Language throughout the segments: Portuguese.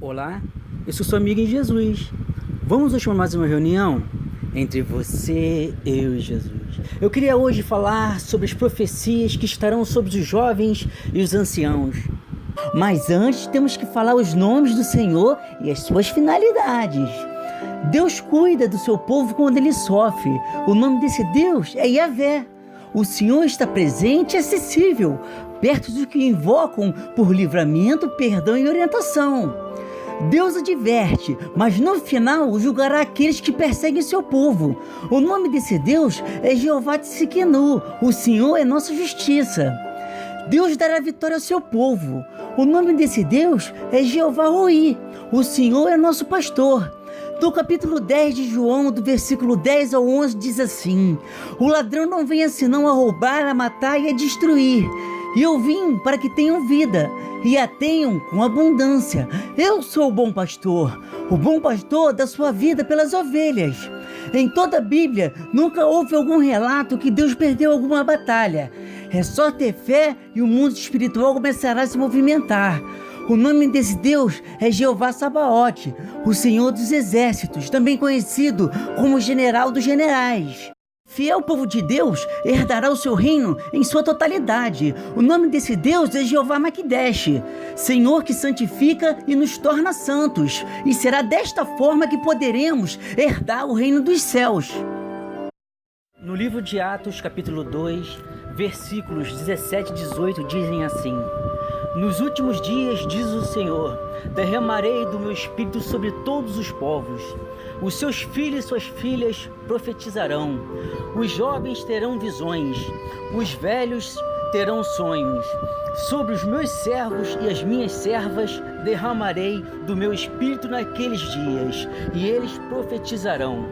Olá, eu sou seu amigo em Jesus. Vamos hoje para mais uma reunião entre você, eu e Jesus. Eu queria hoje falar sobre as profecias que estarão sobre os jovens e os anciãos. Mas antes temos que falar os nomes do Senhor e as suas finalidades. Deus cuida do seu povo quando ele sofre. O nome desse Deus é Yahvé. O Senhor está presente e acessível, perto dos que invocam por livramento, perdão e orientação. Deus adverte, mas no final julgará aqueles que perseguem seu povo. O nome desse Deus é Jeová Tsidkenu. O Senhor é nossa justiça. Deus dará vitória ao seu povo. O nome desse Deus é Jeová Roi. O Senhor é nosso pastor. No capítulo 10 de João, do versículo 10 ao 11, diz assim: o ladrão não vem senão a roubar, a matar e a destruir. E eu vim para que tenham vida, e a tenham com abundância. Eu sou o bom pastor dá sua vida pelas ovelhas. Em toda a Bíblia, nunca houve algum relato que Deus perdeu alguma batalha. É só ter fé e o mundo espiritual começará a se movimentar. O nome desse Deus é Jeová Sabaote, o Senhor dos Exércitos, também conhecido como General dos Generais. Fiel povo de Deus herdará o seu reino em sua totalidade. O nome desse Deus é Jeová Maquidesh, Senhor que santifica e nos torna santos. E será desta forma que poderemos herdar o reino dos céus. No livro de Atos, capítulo 2, versículos 17 e 18 dizem assim: nos últimos dias, diz o Senhor, derramarei do meu espírito sobre todos os povos. Os seus filhos e suas filhas profetizarão. Os jovens terão visões. Os velhos terão sonhos. Sobre os meus servos e as minhas servas derramarei do meu espírito naqueles dias, e eles profetizarão.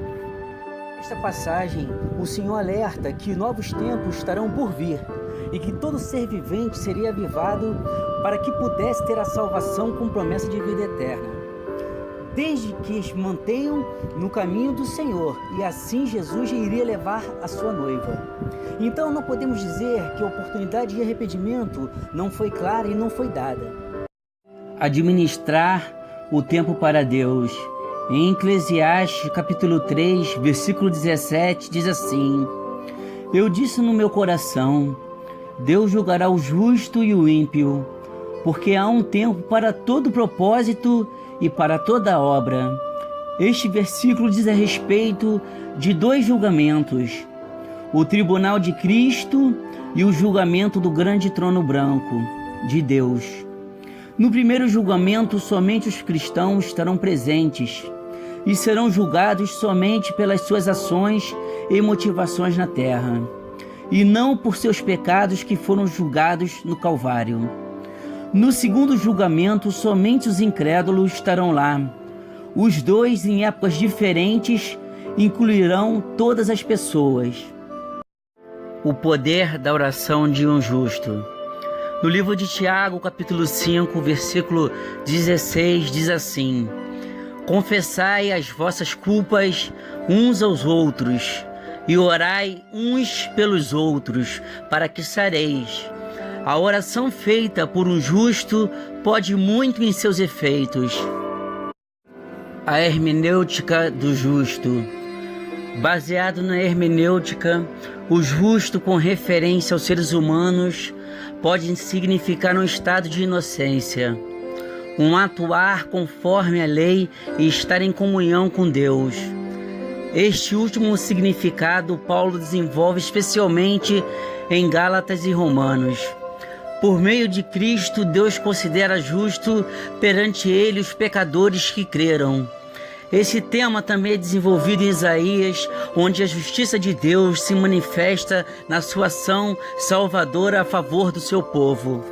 Nesta passagem, o Senhor alerta que novos tempos estarão por vir e que todo ser vivente seria avivado para que pudesse ter a salvação com promessa de vida eterna, desde que se mantenham no caminho do Senhor, e assim Jesus iria levar a sua noiva. Então não podemos dizer que a oportunidade de arrependimento não foi clara e não foi dada. Administrar o tempo para Deus. Em Eclesiastes capítulo 3, versículo 17, diz assim: eu disse no meu coração, Deus julgará o justo e o ímpio, porque há um tempo para todo propósito e para toda obra. Este versículo diz a respeito de dois julgamentos: o tribunal de Cristo e o julgamento do grande trono branco de Deus. No primeiro julgamento, somente os cristãos estarão presentes e serão julgados somente pelas suas ações e motivações na terra, e não por seus pecados que foram julgados no Calvário. No segundo julgamento, somente os incrédulos estarão lá. Os dois, em épocas diferentes, incluirão todas as pessoas. O poder da oração de um justo. No livro de Tiago, capítulo 5, versículo 16, diz assim: confessai as vossas culpas uns aos outros, e orai uns pelos outros, para que sareis. A oração feita por um justo pode muito em seus efeitos. A hermenêutica do justo. Baseado na hermenêutica, o justo, com referência aos seres humanos, pode significar um estado de inocência, um atuar conforme a lei e estar em comunhão com Deus. Este último significado Paulo desenvolve especialmente em Gálatas e Romanos. Por meio de Cristo, Deus considera justo perante ele os pecadores que creram. Esse tema também é desenvolvido em Isaías, onde a justiça de Deus se manifesta na sua ação salvadora a favor do seu povo.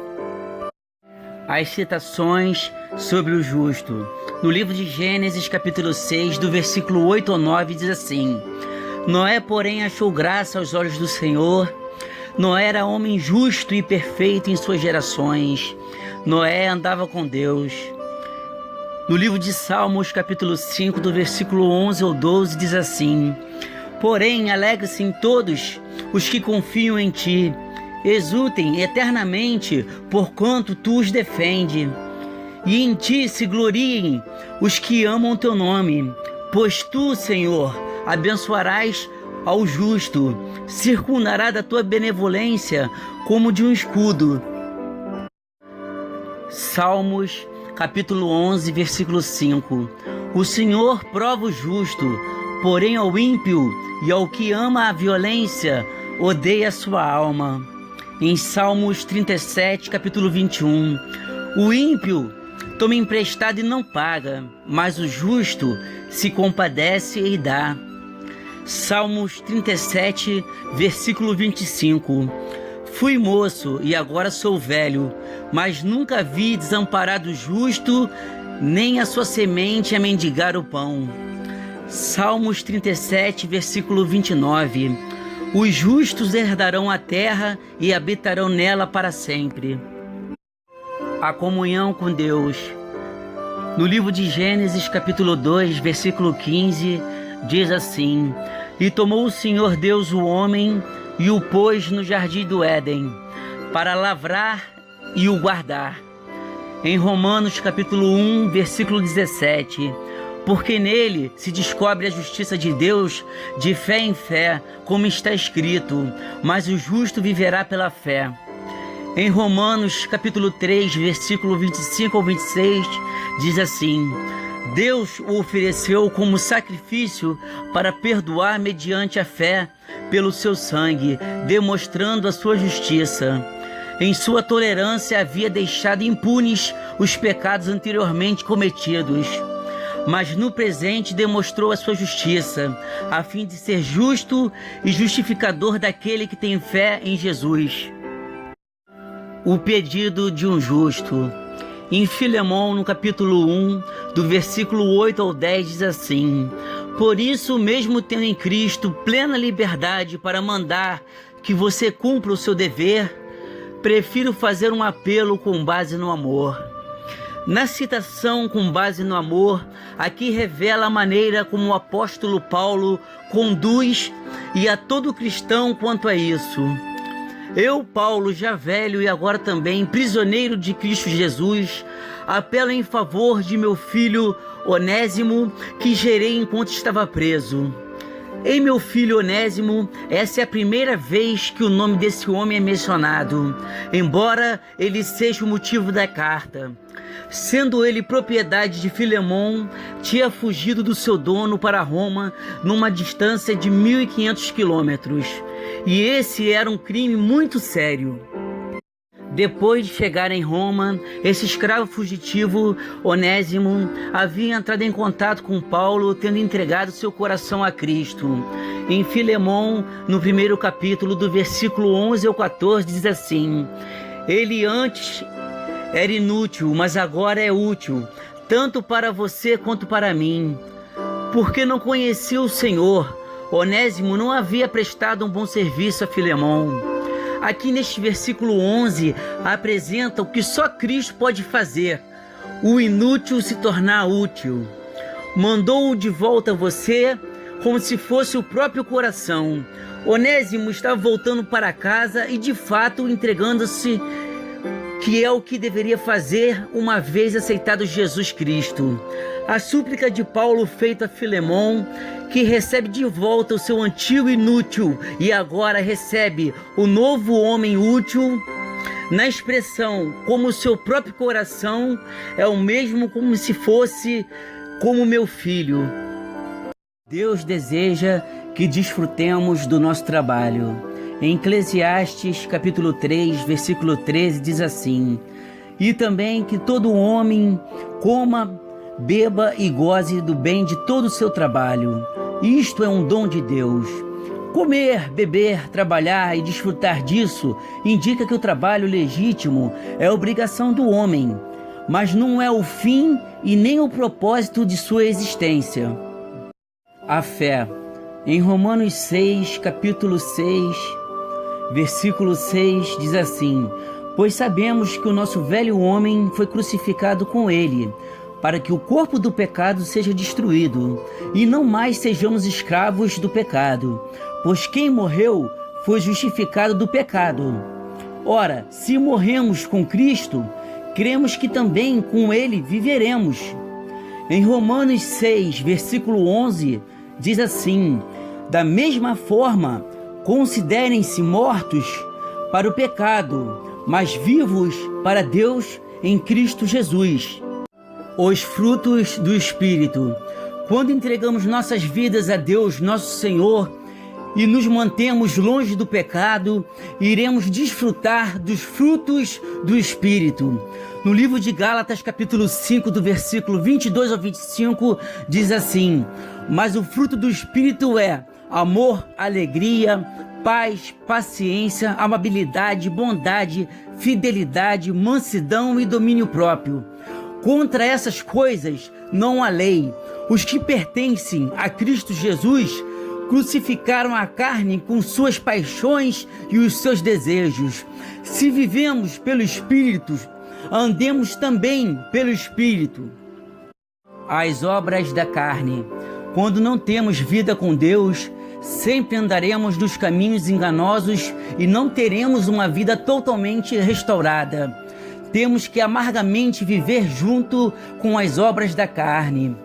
As citações sobre o justo. No livro de Gênesis, capítulo 6, do versículo 8 ao 9, diz assim: Noé, porém, achou graça aos olhos do Senhor. Noé era homem justo e perfeito em suas gerações. Noé andava com Deus. No livro de Salmos, capítulo 5, do versículo 11 ao 12, diz assim: Porém, alegre-se em todos os que confiam em ti. Exultem eternamente, porquanto tu os defende. e em ti se gloriem os que amam teu nome. Pois tu, Senhor, abençoarás ao justo, circundará da tua benevolência como de um escudo. Salmos, capítulo 11, versículo 5. O Senhor prova o justo, porém ao ímpio e ao que ama a violência, odeia a sua alma. Em Salmos 37, capítulo 21. O ímpio toma emprestado e não paga, mas o justo se compadece e dá. Salmos 37, versículo 25. Fui moço e agora sou velho, mas nunca vi desamparado justo, nem a sua semente a mendigar o pão. Salmos 37, versículo 29. Os justos herdarão a terra e habitarão nela para sempre. A comunhão com Deus. No livro de Gênesis, capítulo 2, versículo 15, diz assim: E tomou o Senhor Deus o homem e o pôs no jardim do Éden, para lavrar e o guardar. Em Romanos, capítulo 1, versículo 17: Porque nele se descobre a justiça de Deus de fé em fé, como está escrito, mas o justo viverá pela fé. Em Romanos, capítulo 3, versículo 25 ao 26, diz assim: Deus o ofereceu como sacrifício para perdoar mediante a fé pelo seu sangue, demonstrando a sua justiça. Em sua tolerância havia deixado impunes os pecados anteriormente cometidos, mas no presente demonstrou a sua justiça, a fim de ser justo e justificador daquele que tem fé em Jesus. O pedido de um justo. Em Filemão, no capítulo 1, do versículo 8 ao 10, diz assim: Por isso, mesmo tendo em Cristo plena liberdade para mandar que você cumpra o seu dever, prefiro fazer um apelo com base no amor. Na citação com base no amor, aqui revela a maneira como o apóstolo Paulo conduz e a todo cristão quanto a isso. Eu, Paulo, já velho e agora também prisioneiro de Cristo Jesus, apelo em favor de meu filho Onésimo, que gerei enquanto estava preso. Ei, meu filho Onésimo, essa é a primeira vez que o nome desse homem é mencionado, embora ele seja o motivo da carta. Sendo ele propriedade de Filemão, tinha fugido do seu dono para Roma numa distância de 1.500 quilômetros. E esse era um crime muito sério. Depois de chegar em Roma, esse escravo fugitivo, Onésimo, havia entrado em contato com Paulo, tendo entregado seu coração a Cristo. Em Filemão, no primeiro capítulo, do versículo 11 ao 14, diz assim: Ele antes era inútil, mas agora é útil, tanto para você quanto para mim. Porque não conhecia o Senhor, Onésimo não havia prestado um bom serviço a Filemão. Aqui neste versículo 11, apresenta o que só Cristo pode fazer: o inútil se tornar útil. Mandou-o de volta a você, como se fosse o próprio coração. Onésimo estava voltando para casa e de fato entregando-se, que é o que deveria fazer uma vez aceitado Jesus Cristo. A súplica de Paulo feita a Filemão, que recebe de volta o seu antigo inútil e agora recebe o novo homem útil, na expressão como o seu próprio coração, é o mesmo como se fosse como meu filho. Deus deseja que desfrutemos do nosso trabalho. Em Eclesiastes, capítulo 3, versículo 13, diz assim: E também que todo homem coma, beba e goze do bem de todo o seu trabalho. Isto é um dom de Deus. Comer, beber, trabalhar e desfrutar disso indica que o trabalho legítimo é obrigação do homem, mas não é o fim e nem o propósito de sua existência. A fé. Em Romanos 6, capítulo 6, versículo 6, diz assim: Pois sabemos que o nosso velho homem foi crucificado com ele, para que o corpo do pecado seja destruído, e não mais sejamos escravos do pecado. Pois quem morreu foi justificado do pecado. Ora, se morremos com Cristo, cremos que também com ele viveremos. Em Romanos 6, versículo 11, diz assim: da mesma forma, considerem-se mortos para o pecado, mas vivos para Deus em Cristo Jesus. Os frutos do Espírito. Quando entregamos nossas vidas a Deus, nosso Senhor, e nos mantemos longe do pecado, iremos desfrutar dos frutos do Espírito. No livro de Gálatas, capítulo 5, do versículo 22 ao 25, diz assim: mas o fruto do Espírito é amor, alegria, paz, paciência, amabilidade, bondade, fidelidade, mansidão e domínio próprio. Contra essas coisas não há lei. Os que pertencem a Cristo Jesus crucificaram a carne com suas paixões e os seus desejos. Se vivemos pelo Espírito, andemos também pelo Espírito. As obras da carne. Quando não temos vida com Deus, sempre andaremos nos caminhos enganosos e não teremos uma vida totalmente restaurada. Temos que amargamente viver junto com as obras da carne.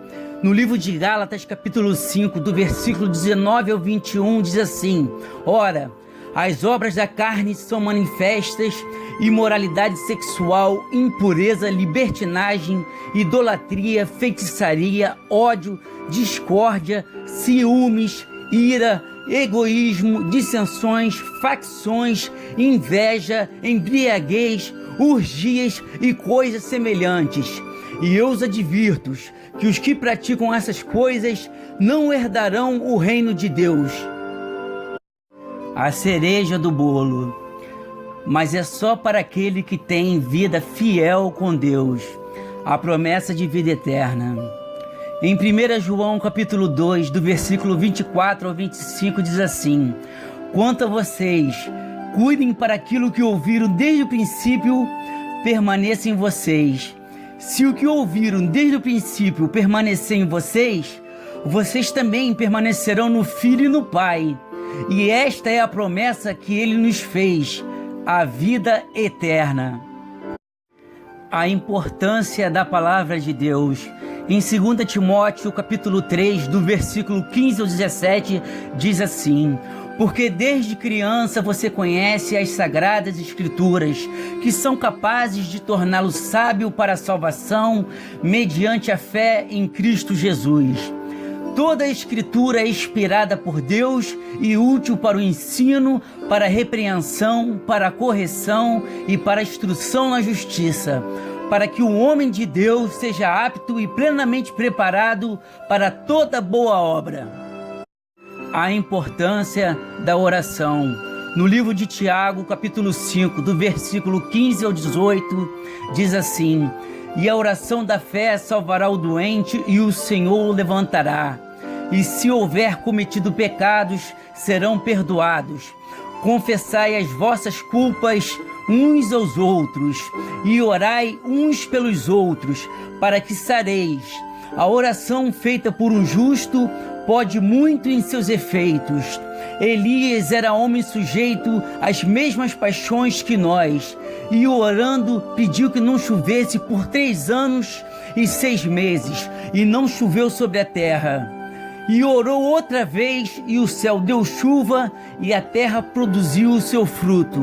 No livro de Gálatas, capítulo 5, do versículo 19 ao 21, diz assim: ora, as obras da carne são manifestas: imoralidade sexual, impureza, libertinagem, idolatria, feitiçaria, ódio, discórdia, ciúmes, ira, egoísmo, dissensões, facções, inveja, embriaguez, orgias e coisas semelhantes. E eu os advirto que os que praticam essas coisas não herdarão o reino de Deus. A cereja do bolo. Mas é só para aquele que tem vida fiel com Deus, a promessa de vida eterna. Em 1 João capítulo 2, do versículo 24 ao 25, diz assim: quanto a vocês, cuidem para aquilo que ouviram desde o princípio permaneça em vocês. Se o que ouviram desde o princípio permanecer em vocês, vocês também permanecerão no Filho e no Pai. E esta é a promessa que Ele nos fez, a vida eterna. A importância da palavra de Deus. Em 2 Timóteo, capítulo 3, do versículo 15 ao 17, diz assim: porque desde criança você conhece as sagradas escrituras, que são capazes de torná-lo sábio para a salvação, mediante a fé em Cristo Jesus. Toda a escritura é inspirada por Deus e útil para o ensino, para a repreensão, para a correção e para a instrução na justiça, para que o homem de Deus seja apto e plenamente preparado para toda boa obra. A importância da oração. No livro de Tiago, capítulo 5, do versículo 15 ao 18, diz assim: e a oração da fé salvará o doente e o Senhor o levantará. E se houver cometido pecados, serão perdoados. Confessai as vossas culpas uns aos outros e orai uns pelos outros, para que sareis. A oração feita por um justo pode muito em seus efeitos. Elias era homem sujeito às mesmas paixões que nós, e orando pediu que não chovesse por 3 anos e 6 meses, e não choveu sobre a terra. E orou outra vez, e o céu deu chuva, e a terra produziu o seu fruto.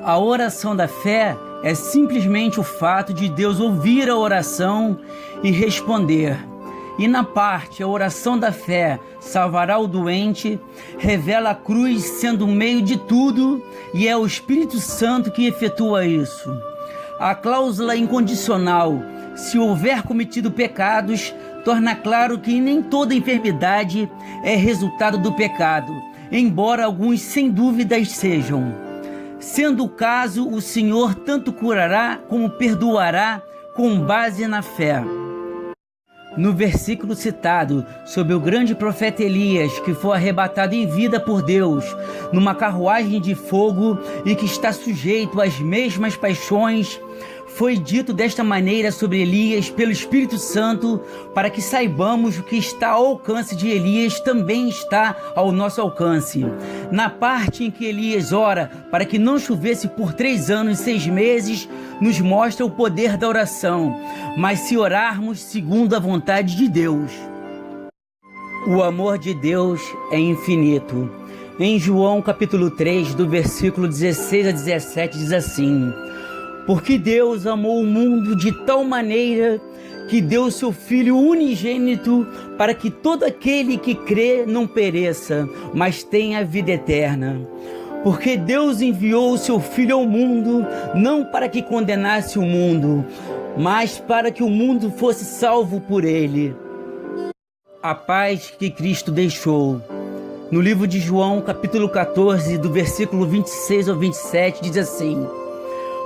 A oração da fé é simplesmente o fato de Deus ouvir a oração e responder. E na parte, a oração da fé salvará o doente, revela a cruz sendo o meio de tudo, e é o Espírito Santo que efetua isso. A cláusula incondicional, se houver cometido pecados, torna claro que nem toda enfermidade é resultado do pecado, embora alguns sem dúvidas sejam. Sendo o caso, o Senhor tanto curará como perdoará com base na fé. No versículo citado sobre o grande profeta Elias, que foi arrebatado em vida por Deus numa carruagem de fogo e que está sujeito às mesmas paixões, foi dito desta maneira sobre Elias pelo Espírito Santo, para que saibamos o que está ao alcance de Elias também está ao nosso alcance. Na parte em que Elias ora para que não chovesse por 3 anos e 6 meses, nos mostra o poder da oração, mas se orarmos segundo a vontade de Deus. O amor de Deus é infinito. Em João capítulo 3, do versículo 16 a 17, diz assim: porque Deus amou o mundo de tal maneira que deu seu Filho unigênito para que todo aquele que crê não pereça, mas tenha vida eterna. Porque Deus enviou o seu Filho ao mundo, não para que condenasse o mundo, mas para que o mundo fosse salvo por ele. A paz que Cristo deixou. No livro de João, capítulo 14, do versículo 26 ao 27, diz assim: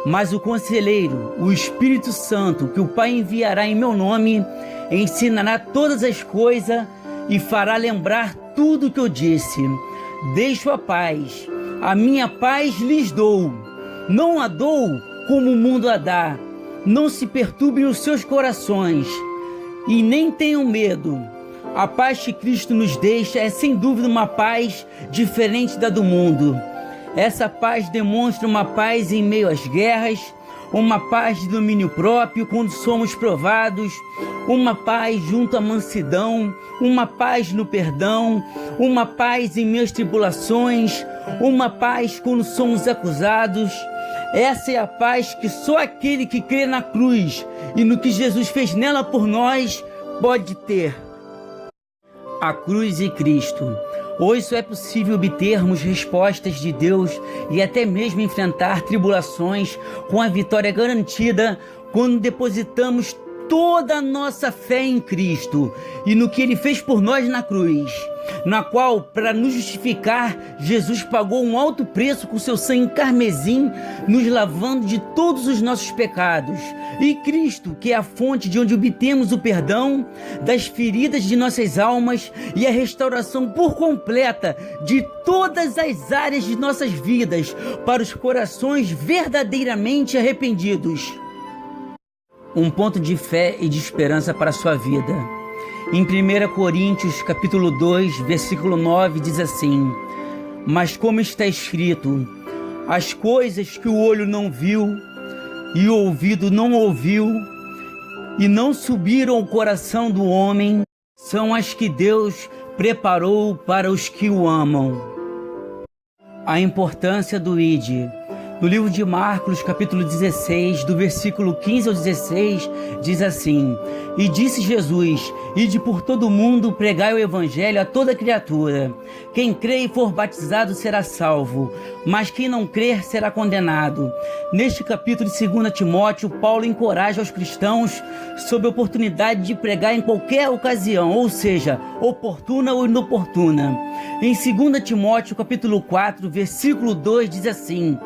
mas o Conselheiro, o Espírito Santo, que o Pai enviará em meu nome, ensinará todas as coisas e fará lembrar tudo o que eu disse. Deixo a paz, a minha paz lhes dou. Não a dou como o mundo a dá. Não se perturbem os seus corações e nem tenham medo. A paz que Cristo nos deixa é sem dúvida uma paz diferente da do mundo. Essa paz demonstra uma paz em meio às guerras, uma paz de domínio próprio quando somos provados, uma paz junto à mansidão, uma paz no perdão, uma paz em meio às tribulações, uma paz quando somos acusados. Essa é a paz que só aquele que crê na cruz e no que Jesus fez nela por nós pode ter. A cruz e Cristo. Hoje só é possível obtermos respostas de Deus e até mesmo enfrentar tribulações com a vitória garantida quando depositamos toda a nossa fé em Cristo e no que Ele fez por nós na cruz, na qual, para nos justificar, Jesus pagou um alto preço com seu sangue carmesim, nos lavando de todos os nossos pecados. E Cristo, que é a fonte de onde obtemos o perdão das feridas de nossas almas e a restauração por completa de todas as áreas de nossas vidas para os corações verdadeiramente arrependidos. Um ponto de fé e de esperança para a sua vida. Em 1 Coríntios capítulo 2, versículo 9, diz assim: mas como está escrito, as coisas que o olho não viu e o ouvido não ouviu e não subiram ao coração do homem, são as que Deus preparou para os que o amam. A importância do ID. No livro de Marcos, capítulo 16, do versículo 15 ao 16, diz assim: e disse Jesus: ide por todo o mundo, pregai o evangelho a toda criatura. Quem crê e for batizado será salvo, mas quem não crer será condenado. Neste capítulo de 2 Timóteo, Paulo encoraja os cristãos sobre a oportunidade de pregar em qualquer ocasião, ou seja, oportuna ou inoportuna. Em 2 Timóteo, capítulo 4, versículo 2, diz assim: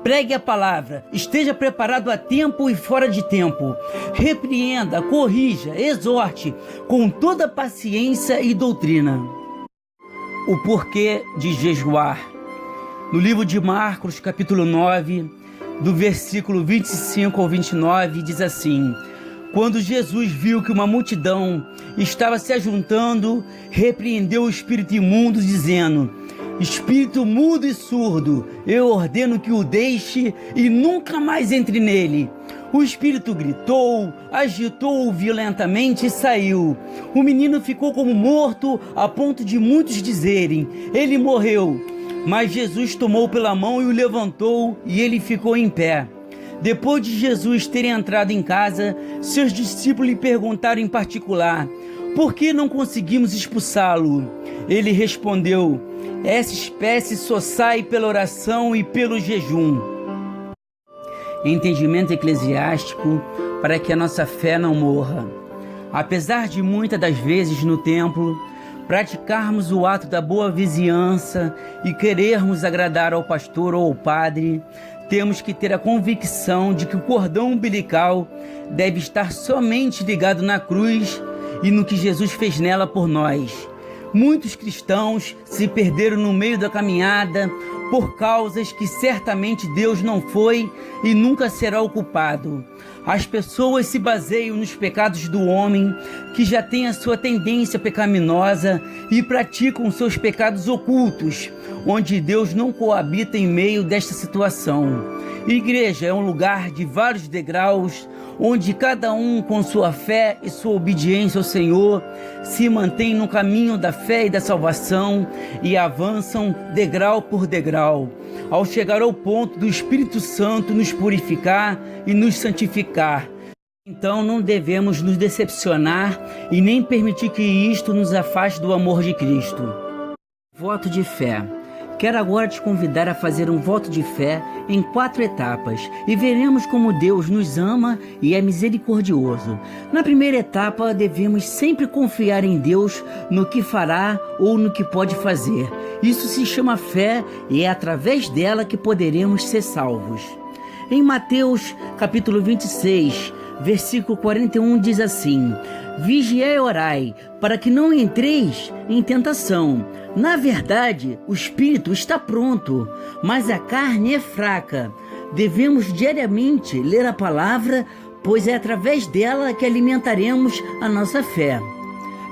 pregue a palavra, esteja preparado a tempo e fora de tempo. Repreenda, corrija, exorte com toda paciência e doutrina. O porquê de jejuar. No livro de Marcos, capítulo 9, do versículo 25 ao 29, diz assim: quando Jesus viu que uma multidão estava se ajuntando, repreendeu o espírito imundo, dizendo: espírito mudo e surdo, eu ordeno que o deixe e nunca mais entre nele. O espírito gritou, agitou-o violentamente e saiu. O menino ficou como morto, a ponto de muitos dizerem: ele morreu. Mas Jesus tomou pela mão e o levantou, e ele ficou em pé. Depois de Jesus ter entrado em casa, seus discípulos lhe perguntaram em particular: por que não conseguimos expulsá-lo? Ele respondeu: essa espécie só sai pela oração e pelo jejum. Entendimento eclesiástico para que a nossa fé não morra. Apesar de muitas das vezes no templo praticarmos o ato da boa vizinhança e querermos agradar ao pastor ou ao padre, temos que ter a convicção de que o cordão umbilical deve estar somente ligado na cruz e no que Jesus fez nela por nós. Muitos cristãos se perderam no meio da caminhada por causas que certamente Deus não foi e nunca será o culpado. As pessoas se baseiam nos pecados do homem, que já tem a sua tendência pecaminosa, e praticam seus pecados ocultos, onde Deus não coabita em meio desta situação. Igreja é um lugar de vários degraus, onde cada um, com sua fé e sua obediência ao Senhor, se mantém no caminho da fé e da salvação e avançam degrau por degrau, ao chegar ao ponto do Espírito Santo nos purificar e nos santificar. Então não devemos nos decepcionar e nem permitir que isto nos afaste do amor de Cristo. Voto de fé. Quero agora te convidar a fazer um voto de fé em 4 etapas e veremos como Deus nos ama e é misericordioso. Na primeira etapa, devemos sempre confiar em Deus no que fará ou no que pode fazer. Isso se chama fé e é através dela que poderemos ser salvos. Em Mateus capítulo 26, versículo 41 diz assim: Vigiai e orai, para que não entreis em tentação. Na verdade, o espírito está pronto, mas a carne é fraca. Devemos diariamente ler a palavra, pois é através dela que alimentaremos a nossa fé.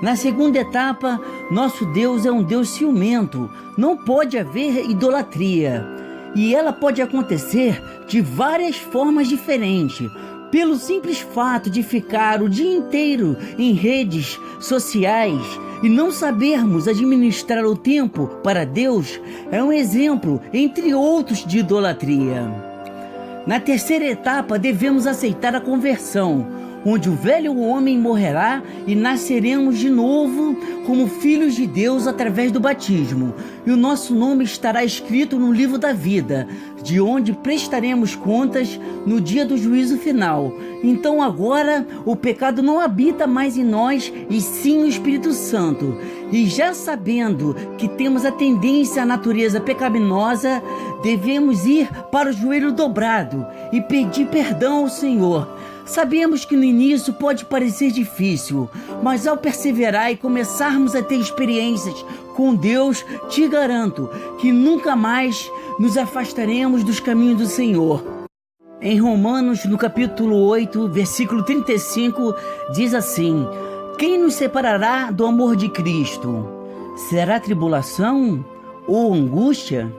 Na segunda etapa, nosso Deus é um Deus ciumento. Não pode haver idolatria. E ela pode acontecer de várias formas diferentes. Pelo simples fato de ficar o dia inteiro em redes sociais e não sabermos administrar o tempo para Deus, é um exemplo, entre outros, de idolatria. Na terceira etapa, devemos aceitar a conversão, onde o velho homem morrerá e nasceremos de novo como filhos de Deus através do batismo, e o nosso nome estará escrito no livro da vida, de onde prestaremos contas no dia do juízo final. Então agora o pecado não habita mais em nós, e sim o Espírito Santo. E já sabendo que temos a tendência à natureza pecaminosa, devemos ir para o joelho dobrado e pedir perdão ao Senhor. Sabemos que no início pode parecer difícil, mas ao perseverar e começarmos a ter experiências com Deus, te garanto que nunca mais nos afastaremos dos caminhos do Senhor. Em Romanos, no capítulo 8, versículo 35, diz assim: Quem nos separará do amor de Cristo? Será tribulação? Ou angústia?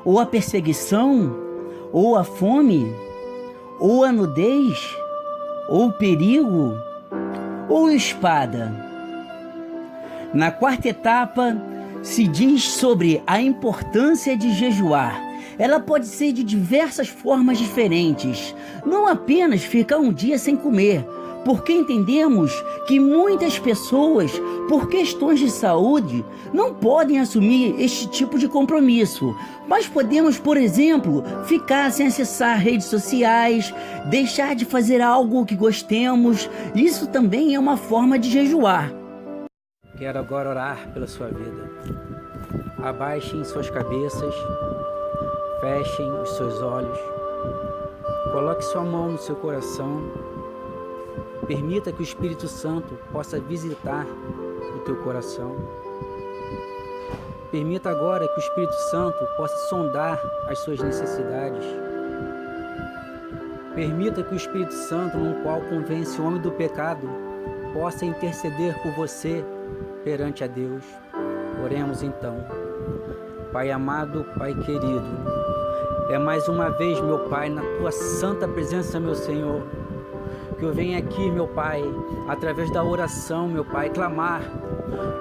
Ou a perseguição? Ou a fome? Ou a nudez, ou perigo, ou espada? Na quarta etapa, se diz sobre a importância de jejuar. Ela pode ser de diversas formas diferentes, não apenas ficar um dia sem comer, porque entendemos que muitas pessoas, por questões de saúde, não podem assumir este tipo de compromisso. Mas podemos, por exemplo, ficar sem acessar redes sociais, deixar de fazer algo que gostemos. Isso também é uma forma de jejuar. Quero agora orar pela sua vida. Abaixem suas cabeças, fechem os seus olhos, coloque sua mão no seu coração. Permita que o Espírito Santo possa visitar o teu coração. Permita agora que o Espírito Santo possa sondar as suas necessidades. Permita que o Espírito Santo, no qual convence o homem do pecado, possa interceder por você perante a Deus. Oremos então. Pai amado, Pai querido, é mais uma vez, meu Pai, na Tua santa presença, meu Senhor, que eu venho aqui, meu Pai, através da oração, meu Pai, clamar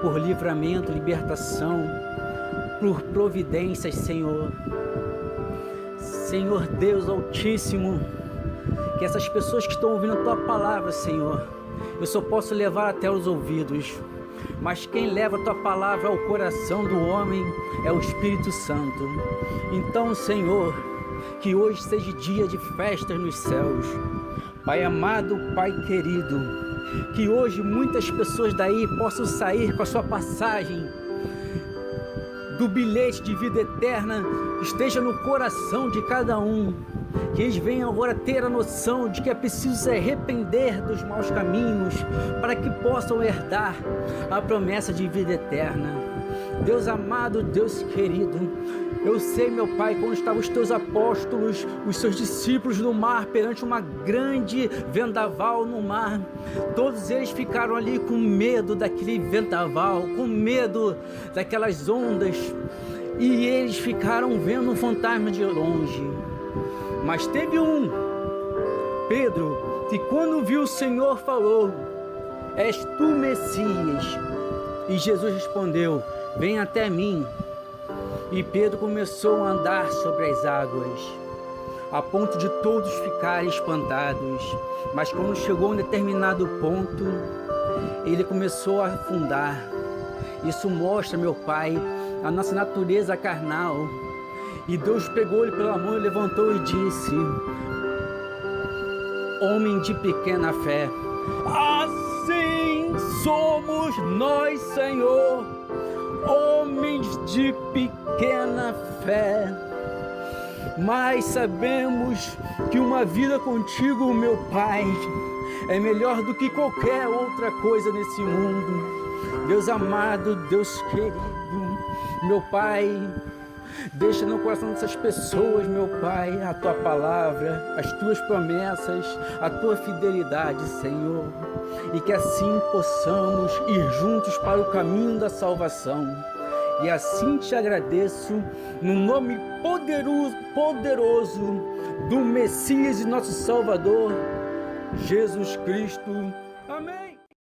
por livramento, libertação, por providências, Senhor. Senhor Deus Altíssimo, que essas pessoas que estão ouvindo a Tua palavra, Senhor, eu só posso levar até os ouvidos, mas quem leva a Tua palavra ao coração do homem é o Espírito Santo. Então, Senhor, que hoje seja dia de festas nos céus. Pai amado, Pai querido, que hoje muitas pessoas daí possam sair com a sua passagem do bilhete de vida eterna, esteja no coração de cada um, que eles venham agora ter a noção de que é preciso se arrepender dos maus caminhos para que possam herdar a promessa de vida eterna. Deus amado, Deus querido, Eu sei, meu Pai, quando estavam os teus apóstolos, os seus discípulos no mar, perante uma grande vendaval no mar, todos eles ficaram ali com medo daquele vendaval, com medo daquelas ondas, e eles ficaram vendo um fantasma de longe. Mas teve Pedro, que quando viu o Senhor falou: és tu, Messias? E Jesus respondeu: vem até mim. E Pedro começou a andar sobre as águas, a ponto de todos ficarem espantados. Mas quando chegou a um determinado ponto, ele começou a afundar. Isso mostra, meu Pai, a nossa natureza carnal. E Deus pegou ele pela mão e levantou e disse: homem de pequena fé, assim somos nós, Senhor, homens de pequena fé, mas sabemos que uma vida contigo, meu Pai, é melhor do que qualquer outra coisa nesse mundo. Deus amado, Deus querido, meu Pai, deixa no coração dessas pessoas, meu Pai, a Tua palavra, as Tuas promessas, a Tua fidelidade, Senhor, e que assim possamos ir juntos para o caminho da salvação. E assim te agradeço, no nome poderoso do Messias e nosso Salvador, Jesus Cristo. Amém.